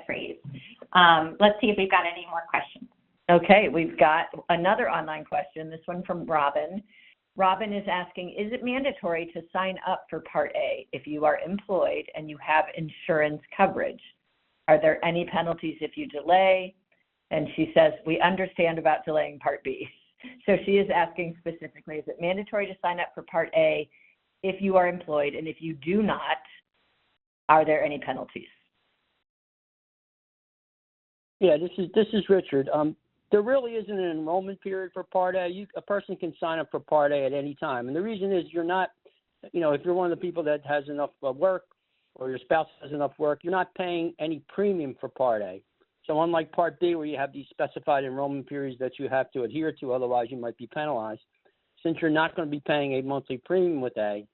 phrase. Let's see if we've got any more questions. Okay, we've got another online question, this one from Robin. Robin is asking, is it mandatory to sign up for Part A if you are employed and you have insurance coverage? Are there any penalties if you delay? And she says, we understand about delaying Part B. So she is asking specifically, is it mandatory to sign up for Part A if you are employed? And if you do not, are there any penalties? Yeah, this is Richard. There really isn't an enrollment period for Part A. A person can sign up for Part A at any time. And the reason is you're not, if you're one of the people that has enough work or your spouse has enough work, you're not paying any premium for Part A. So unlike Part B, where you have these specified enrollment periods that you have to adhere to, otherwise you might be penalized, since you're not going to be paying a monthly premium with A,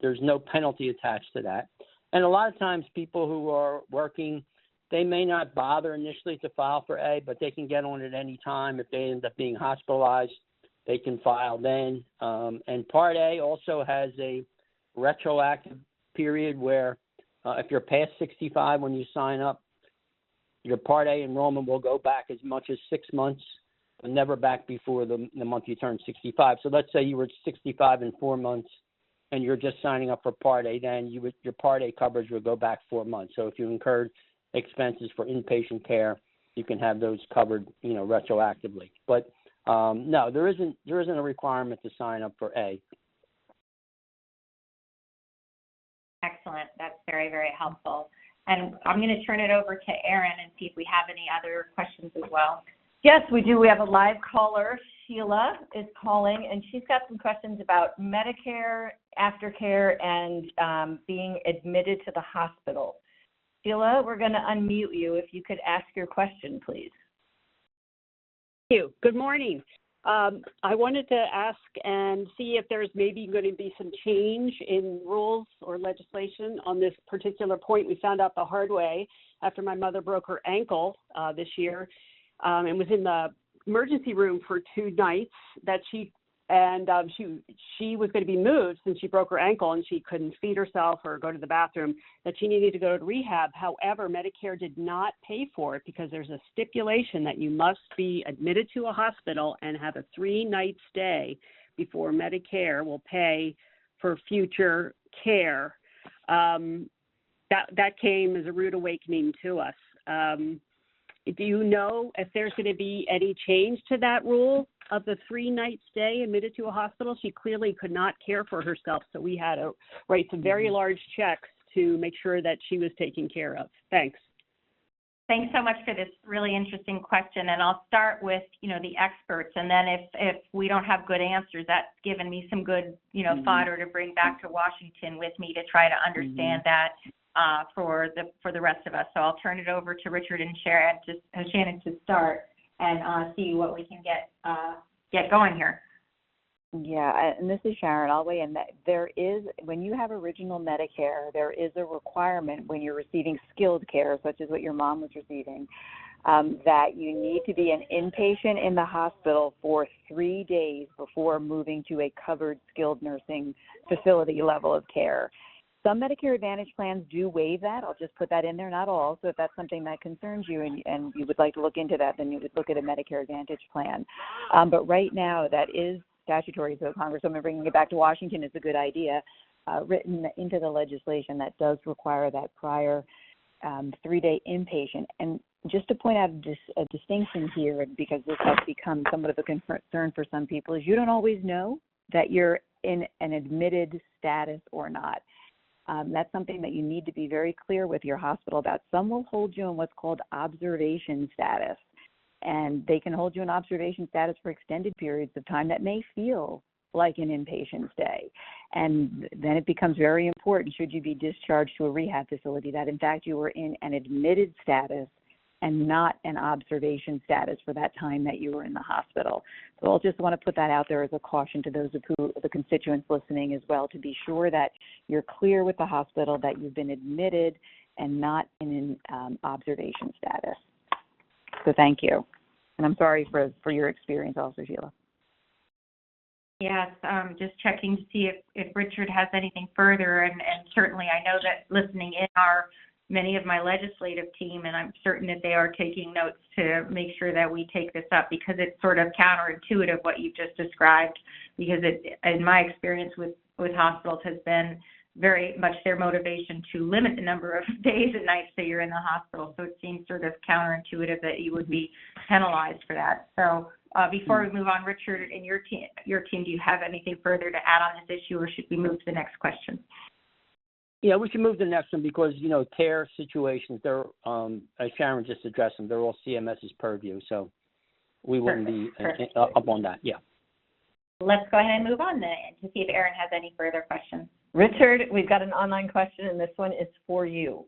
there's no penalty attached to that. And a lot of times people who are working, they may not bother initially to file for A, but they can get on at any time. If they end up being hospitalized, they can file then. And Part A also has a retroactive period where if you're past 65 when you sign up, your Part A enrollment will go back as much as 6 months, but never back before the month you turn 65. So let's say you were 65 in 4 months and you're just signing up for Part A, then your Part A coverage will go back 4 months. So if you incurred expenses for inpatient care, you can have those covered, retroactively. But no, there isn't a requirement to sign up for A. Excellent. That's very, very helpful. And I'm going to turn it over to Erin and see if we have any other questions as well. Yes, we do. We have a live caller. Sheila is calling, and she's got some questions about Medicare, aftercare, and being admitted to the hospital. Sheila, we're going to unmute you. If you could ask your question, please. Thank you. Good morning. I wanted to ask and see if there's maybe going to be some change in rules or legislation on this particular point. We found out the hard way after my mother broke her ankle this year and was in the emergency room for 2 nights that she was going to be moved since she broke her ankle and she couldn't feed herself or go to the bathroom, that she needed to go to rehab. However, Medicare did not pay for it because there's a stipulation that you must be admitted to a hospital and have a 3-night stay before Medicare will pay for future care. That came as a rude awakening to us. Do you know if there's going to be any change to that rule of the 3-night stay admitted to a hospital, she clearly could not care for herself. So we had to write some very large checks to make sure that she was taken care of. Thanks. Thanks so much for this really interesting question. And I'll start with, the experts. And then if we don't have good answers, that's given me some good, fodder to bring back to Washington with me to try to understand that for the rest of us. So I'll turn it over to Richard and Shannon to start and see what we can get going here. Yeah, and this is Sharon. I'll weigh in that when you have original Medicare, there is a requirement when you're receiving skilled care, such as what your mom was receiving, that you need to be an inpatient in the hospital for 3 days before moving to a covered skilled nursing facility level of care. Some Medicare Advantage plans do waive that. I'll just put that in there, not all. So if that's something that concerns you and you would like to look into that, then you would look at a Medicare Advantage plan. But right now, that is statutory, so Congresswoman bringing it back to Washington is a good idea, written into the legislation that does require that prior 3-day inpatient. And just to point out a distinction here, because this has become somewhat of a concern for some people, is you don't always know that you're in an admitted status or not. That's something that you need to be very clear with your hospital about. Some will hold you in what's called observation status, and they can hold you in observation status for extended periods of time that may feel like an inpatient stay. And then it becomes very important, should you be discharged to a rehab facility, that in fact you were in an admitted status and not an observation status for that time that you were in the hospital. So I'll just want to put that out there as a caution to those of the constituents listening as well, to be sure that you're clear with the hospital that you've been admitted and not in an observation status. So thank you. And I'm sorry for your experience also, Sheila. Yes, just checking to see if Richard has anything further. And certainly I know that listening in are many of my legislative team, and I'm certain that they are taking notes to make sure that we take this up, because it's sort of counterintuitive what you've just described, because it, in my experience with hospitals, has been very much their motivation to limit the number of days and nights that you're in the hospital. So it seems sort of counterintuitive that you would be penalized for that. So before we move on, Richard, and your team, do you have anything further to add on this issue, or should we move to the next question? Yeah, we should move to the next one because, care situations, they're, as Sharon just addressed them, they're all CMS's purview. So we wouldn't be up on that. Yeah. Let's go ahead and move on then to see if Erin has any further questions. Richard, we've got an online question, and this one is for you.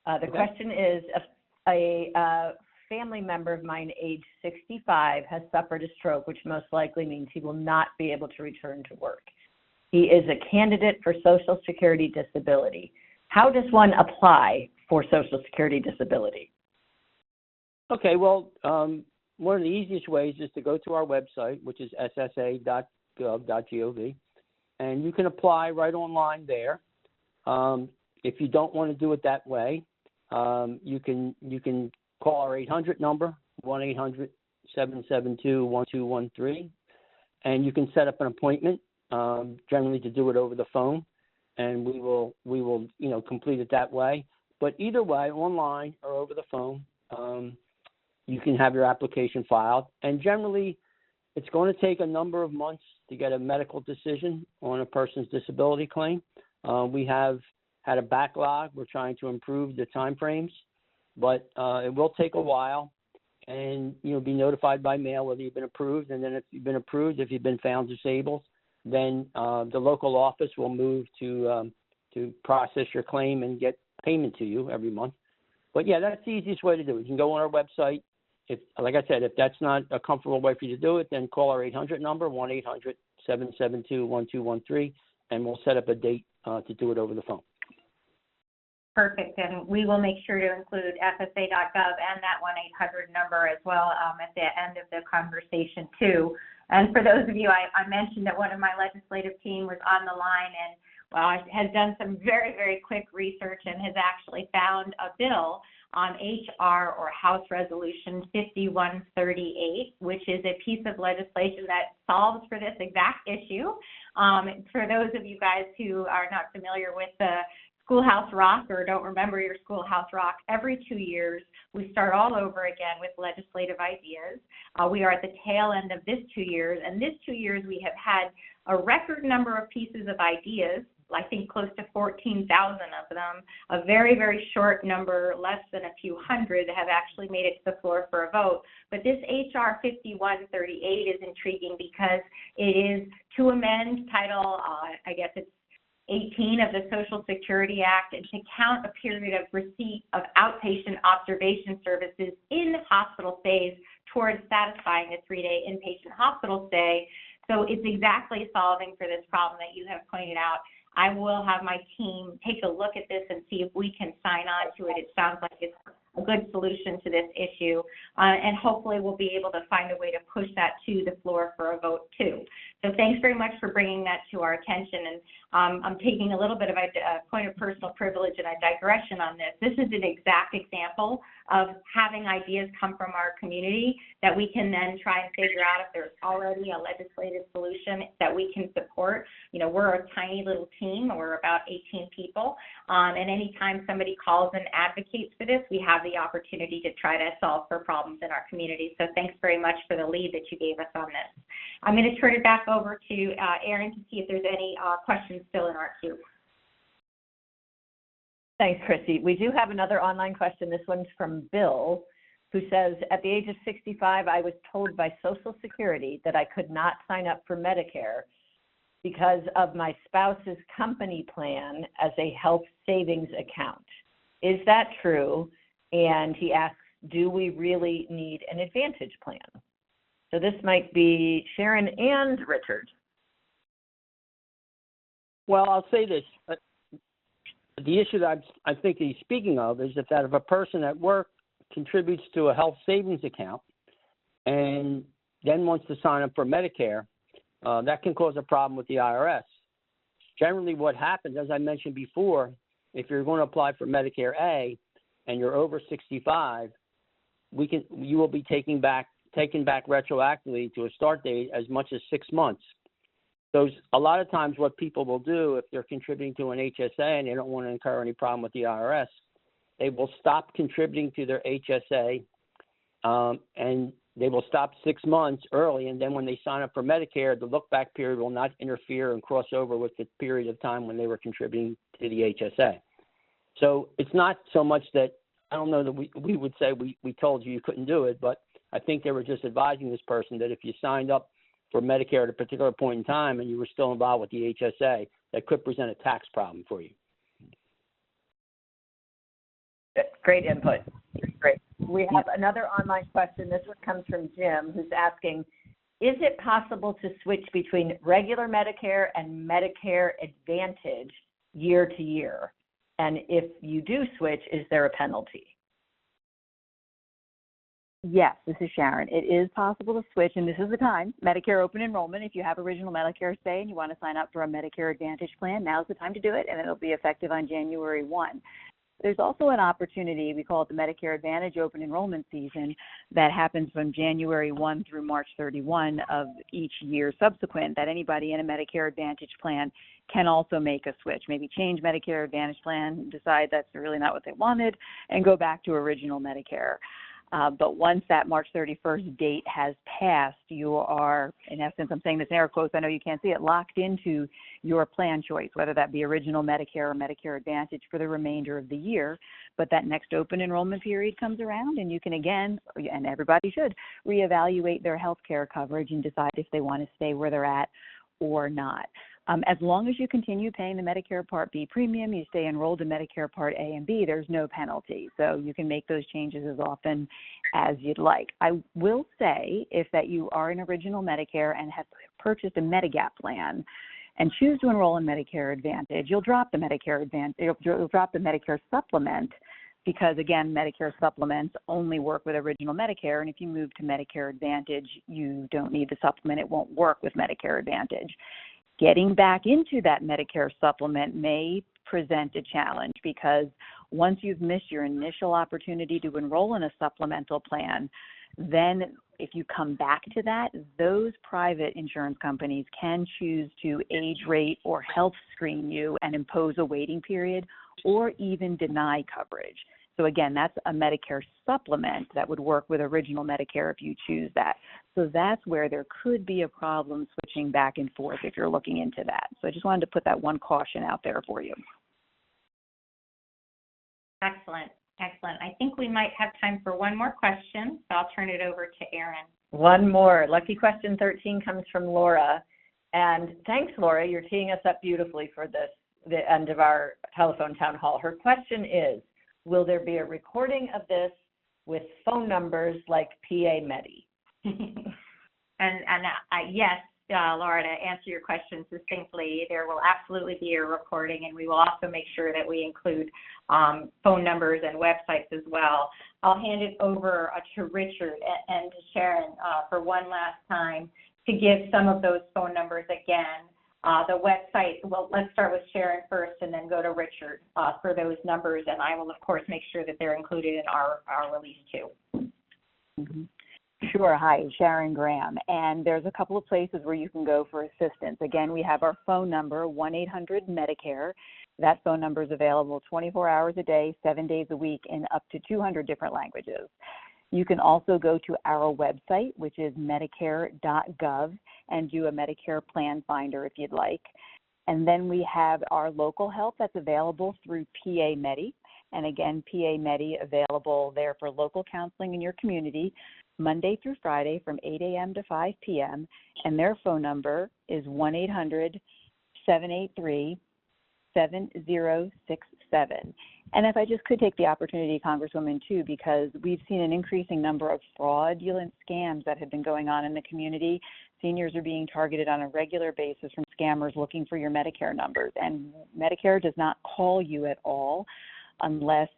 The question is, a family member of mine, age 65, has suffered a stroke, which most likely means he will not be able to return to work. He is a candidate for Social Security disability. How does one apply for Social Security disability? Okay, well, one of the easiest ways is to go to our website, which is ssa.gov.gov, and you can apply right online there. If you don't want to do it that way, you can call our 800 number, 1-800-772-1213, and you can set up an appointment, generally to do it over the phone, and we will complete it that way. But either way, online or over the phone, you can have your application filed. And generally, it's going to take a number of months to get a medical decision on a person's disability claim. We have had a backlog. We're trying to improve the time frames, but it will take a while. And be notified by mail whether you've been approved. And then if you've been approved, if you've been found disabled, then the local office will move to process your claim and get payment to you every month. But yeah, that's the easiest way to do it. You can go on our website. If, like I said, if that's not a comfortable way for you to do it, then call our 800 number, 1-800-772-1213, and we'll set up a date to do it over the phone. Perfect, and we will make sure to include ssa.gov and that 1-800 number as well at the end of the conversation too. And for those of you, I mentioned that one of my legislative team was on the line and has done some very, very quick research and has actually found a bill on HR or House Resolution 5138, which is a piece of legislation that solves for this exact issue. For those of you guys who are not familiar with the Schoolhouse Rock or don't remember your Schoolhouse Rock, every 2 years we start all over again with legislative ideas. We are at the tail end of this 2 years, and this 2 years we have had a record number of pieces of ideas, I think close to 14,000 of them. A very, very short number, less than a few hundred, have actually made it to the floor for a vote. But this H.R. 5138 is intriguing because it is to amend Title, I guess it's 18 of the Social Security Act, and to count a period of receipt of outpatient observation services in hospital stays towards satisfying the 3-day inpatient hospital stay. So it's exactly solving for this problem that you have pointed out. I will have my team take a look at this and see if we can sign on to it. It sounds like it's a good solution to this issue, and hopefully we'll be able to find a way to push that to the floor for a vote too. So thanks very much for bringing that to our attention, and I'm taking a little bit of a point of personal privilege and a digression on this. This is an exact example of having ideas come from our community that we can then try and figure out if there's already a legislative solution that we can support. You know, we're a tiny little team. We're about 18 people, and anytime somebody calls and advocates for this, we have the opportunity to try to solve for problems in our community. So thanks very much for the lead that you gave us on this. I'm going to turn it back over to Erin to see if there's any questions still in our queue. Thanks, Christy. We do have another online question. This one's from Bill, who says, at the age of 65, I was told by Social Security that I could not sign up for Medicare because of my spouse's company plan as a health savings account. Is that true? And he asks, do we really need an Advantage plan? So this might be Sharon and Richard. Well, I'll say this. The issue that I think he's speaking of is that if a person at work contributes to a health savings account and then wants to sign up for Medicare, that can cause a problem with the IRS. Generally what happens, as I mentioned before, if you're going to apply for Medicare A and you're over 65, you will be taken back retroactively to a start date as much as 6 months. So a lot of times what people will do if they're contributing to an HSA and they don't want to incur any problem with the IRS, they will stop contributing to their HSA and they will stop 6 months early, and then when they sign up for Medicare, the look-back period will not interfere and cross over with the period of time when they were contributing to the HSA. So it's not so much that, I don't know that we would say we told you couldn't do it, but I think they were just advising this person that if you signed up for Medicare at a particular point in time and you were still involved with the HSA, that could present a tax problem for you. Great input. Great. We have another online question. This one comes from Jim, who's asking, is it possible to switch between regular Medicare and Medicare Advantage year to year? And if you do switch, is there a penalty? Yes, this is Sharon. It is possible to switch, and this is the time. Medicare open enrollment, if you have original Medicare stay and you want to sign up for a Medicare Advantage plan, now's the time to do it, and it'll be effective on January 1. There's also an opportunity, we call it the Medicare Advantage open enrollment season, that happens from January 1 through March 31 of each year subsequent, that anybody in a Medicare Advantage plan can also make a switch, maybe change Medicare Advantage plan, decide that's really not what they wanted, and go back to original Medicare. But once that March 31st date has passed, you are, in essence, I'm saying this in air quotes, I know you can't see it, locked into your plan choice, whether that be original Medicare or Medicare Advantage for the remainder of the year. But that next open enrollment period comes around and you can again, and everybody should, reevaluate their health care coverage and decide if they want to stay where they're at or not. As long as you continue paying the Medicare Part B premium, you stay enrolled in Medicare Part A and B, there's no penalty. So you can make those changes as often as you'd like. I will say, if that you are an original Medicare and have purchased a Medigap plan and choose to enroll in Medicare Advantage, you'll drop the Medicare Advantage, you'll drop the Medicare Supplement, because again, Medicare supplements only work with original Medicare, and if you move to Medicare Advantage, you don't need the supplement. It won't work with Medicare Advantage. Getting back into that Medicare supplement may present a challenge, because once you've missed your initial opportunity to enroll in a supplemental plan, then If you come back to that, those private insurance companies can choose to age rate or health screen you and impose a waiting period or even deny coverage. So again, that's a Medicare supplement that would work with original Medicare if you choose that. So that's where there could be a problem switching back and forth if you're looking into that. So I just wanted to put that one caution out there for you. Excellent. Excellent. I think we might have time for one more question, so I'll turn it over to Erin. One more. Lucky question 13 comes from Laura. And thanks, Laura. You're teeing us up beautifully for the end of our telephone town hall. Her question is, will there be a recording of this with phone numbers like PA Medi? Yes, Laura, to answer your question succinctly, there will absolutely be a recording, and we will also make sure that we include phone numbers and websites as well. I'll hand it over to Richard and to Sharon for one last time to give some of those phone numbers again. The website, well, let's start with Sharon first and then go to Richard for those numbers, and I will, of course, make sure that they're included in our release too. Mm-hmm. Sure. Hi, Sharon Graham. And there's a couple of places where you can go for assistance. Again, we have our phone number, 1-800-MEDICARE. That phone number is available 24 hours a day, 7 days a week in up to 200 different languages. You can also go to our website, which is medicare.gov, and do a Medicare plan finder if you'd like. And then we have our local help that's available through PA Medi. And again, PA Medi available there for local counseling in your community, Monday through Friday from 8 a.m. to 5 p.m. And their phone number is 1-800-783-7067. And if I just could take the opportunity, Congresswoman, too, because we've seen an increasing number of fraudulent scams that have been going on in the community. Seniors are being targeted on a regular basis from scammers looking for your Medicare numbers. And Medicare does not call you at all unless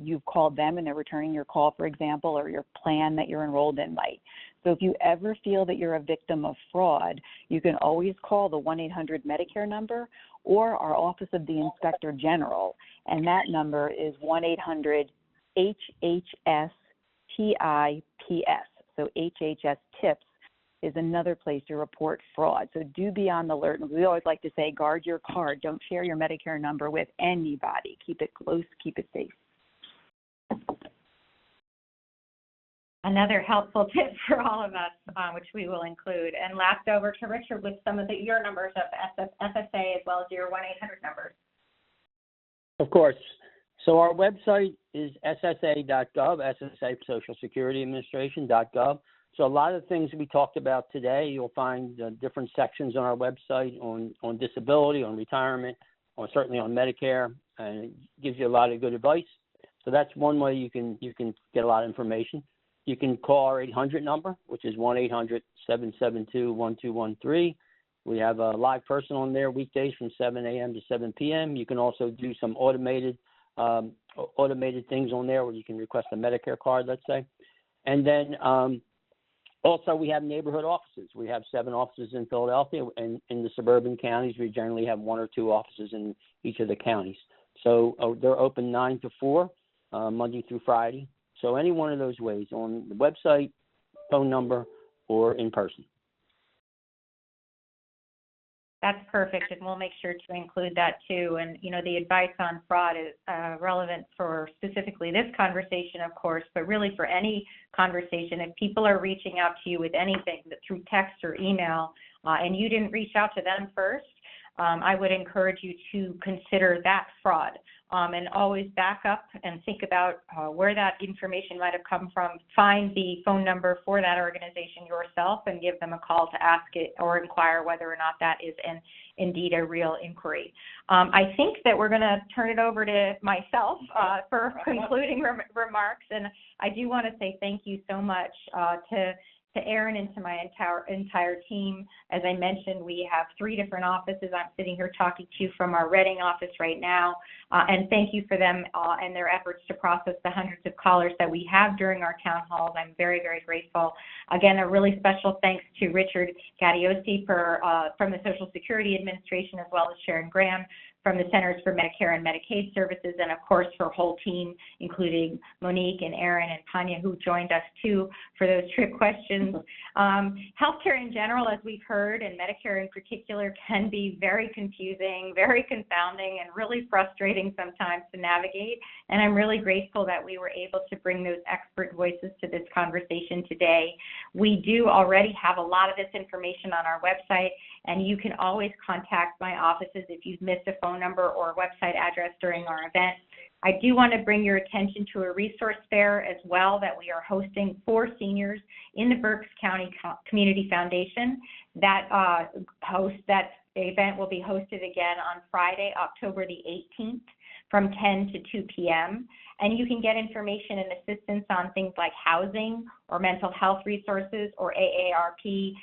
you've called them and they're returning your call, for example, or your plan that you're enrolled in might. So if you ever feel that you're a victim of fraud, you can always call the 1-800-MEDICARE number or our Office of the Inspector General, and that number is 1-800-HHS-TIPS. So HHS TIPS is another place to report fraud. So do be on the alert. And we always like to say, guard your card. Don't share your Medicare number with anybody. Keep it close, keep it safe. Another helpful tip for all of us, which we will include. And last over to Richard with some of your numbers of FSA as well as your 1-800 numbers. Of course. So our website is ssa.gov, SSA Social Security Administration.gov. So a lot of the things we talked about today, you'll find different sections on our website on disability, on retirement, or certainly on Medicare, and it gives you a lot of good advice. So that's one way you can get a lot of information. You can call our 800 number, which is 1-800-772-1213. We have a live person on there weekdays from 7 a.m. to 7 p.m. You can also do some automated things on there where you can request a Medicare card, let's say. And then also we have neighborhood offices. We have 7 offices in Philadelphia, and in the suburban counties, we generally have 1 or 2 offices in each of the counties. So they're open 9 to 4, Monday through Friday. So any one of those ways, on the website, phone number, or in person. That's perfect, and we'll make sure to include that too. And, you know, the advice on fraud is relevant for specifically this conversation, of course, but really for any conversation. If people are reaching out to you with anything through text or email, and you didn't reach out to them first, I would encourage you to consider that fraud and always back up and think about where that information might have come from. Find the phone number for that organization yourself and give them a call to ask it or inquire whether or not that is indeed a real inquiry. I think that we're going to turn it over to myself for concluding remarks, and I do want to say thank you so much to Erin and to my entire team. As I mentioned, we have 3 different offices. I'm sitting here talking to you from our Reading office right now, and thank you for them and their efforts to process the hundreds of callers that we have during our town halls. I'm very, very grateful. Again, a really special thanks to Richard Gattiosi from the Social Security Administration, as well as Sharon Graham from the Centers for Medicare and Medicaid Services, and of course her whole team, including Monique and Aaron and Tanya, who joined us too for those trick questions. Healthcare in general, as we've heard, and Medicare in particular, can be very confusing, very confounding, and really frustrating sometimes to navigate. And I'm really grateful that we were able to bring those expert voices to this conversation today. We do already have a lot of this information on our website, and you can always contact my offices if you've missed a phone number or website address during our event. I do want to bring your attention to a resource fair as well that we are hosting for seniors in the Berks County Community Foundation. That event will be hosted again on Friday, October the 18th from 10 to 2 p.m. And you can get information and assistance on things like housing or mental health resources or AARP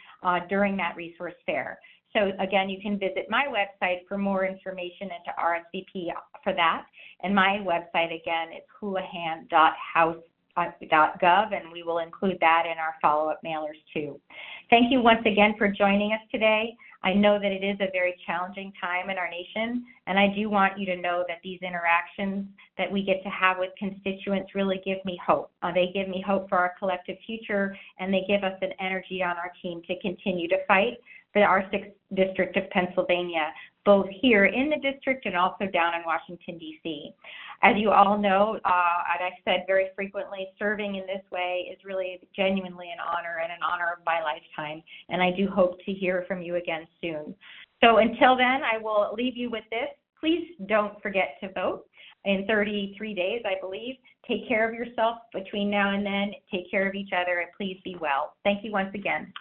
during that resource fair. So again, you can visit my website for more information and to RSVP for that. And my website again is houlihan.house.gov, and we will include that in our follow-up mailers too. Thank you once again for joining us today. I know that it is a very challenging time in our nation, and I do want you to know that these interactions that we get to have with constituents really give me hope. They give me hope for our collective future, and they give us an energy on our team to continue to fight for our 6th District of Pennsylvania, both here in the district and also down in Washington, D.C. As you all know, and I've said very frequently, serving in this way is really genuinely an honor and an honor of my lifetime, and I do hope to hear from you again soon. So until then, I will leave you with this. Please don't forget to vote in 33 days, I believe. Take care of yourself between now and then. Take care of each other, and please be well. Thank you once again.